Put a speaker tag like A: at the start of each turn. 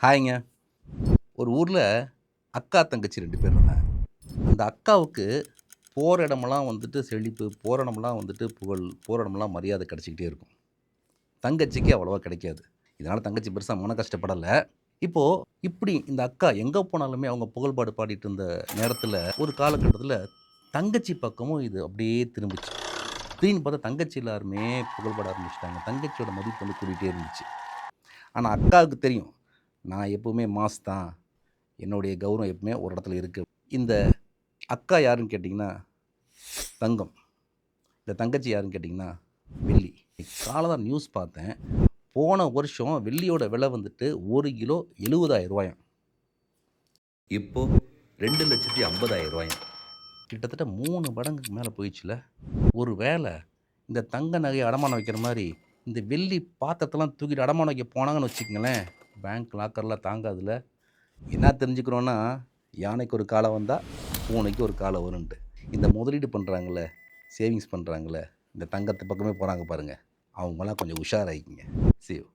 A: ஹாய்ங்க. ஒரு ஊர்ல அக்கா, தங்கச்சி 2 பேர் இருந்தாங்க. அந்த அக்காவுக்கு போற இடமெல்லாம் வந்துட்டு செழிப்பு, போற இடமெல்லாம் வந்துட்டு புகழ், போற இடமெல்லாம் மரியாதை கிடைச்சுக்கிட்டே இருக்கும். தங்கச்சிக்கு அவ்வளவா கிடைக்காது. இதனால தங்கச்சி பெருசா மன கஷ்டப்படல. இப்போ இப்டி இந்த அக்கா எங்க போனாலுமே அவங்க புகழ்பாடு பாடிட்டு இருந்த நேரத்தில, ஒரு காலகட்டத்தில தங்கச்சி பக்கமும் இது அப்டியே திரும்புச்சு. திடீர்னு பார்த்தா தங்கச்சி எல்லாருமே புகழ்பாட ஆரம்பிச்சுட்டாங்க. தங்கச்சியோட மதிப்பு வந்து கூடிட்டே இருந்துச்சு. ஆனா அக்காவுக்கு தெரியும். நான் எப்பவுமே மாஸ் தான். என்னுடைய கௌரவம் எப்பவுமே ஒரு இடத்துல இருக்கு. இந்த அக்கா யாருன்னு கேட்டிங்கன்னா, தங்கம். இந்த தங்கச்சி யாருன்னு கேட்டிங்கன்னா, வெள்ளி. காலைல நியூஸ் பார்த்தேன். போன வருஷம் வெள்ளியோட விலை வந்துட்டு 1 கிலோ ரூ. 70,000 இப்போ ரூ. 2,50,000 கிட்டத்தட்ட 3 மடங்குக்கு மேல போயிடுச்சுல்ல. ஒரு வேள இந்த தங்க நகைய அடமானம் வைக்கிற மாரி, இந்த வெள்ளி பாத்திரத்தலாம் தூக்கிட்டு அடமானம் வைக்க போனாங்கன்னு வச்சுக்கங்களேன், பேங்க் லாக்கர்லாம் தாங்காதுல்ல. என்ன தெரிஞ்சுக்கிறோன்னா, யானைக்கு ஒரு காலம் வந்தா, பூனைக்கு ஒரு காலம் வரும்ன்ட்டு. இந்த முதலீடு பண்றாங்கல்ல, சேவிங்ஸ் பண்றாங்கல்ல, இந்த தங்கத்து பக்கமே போறாங்க பாருங்க. அவங்கலாம் கொஞ்சம் உஷாராயிக்கங்க. C you.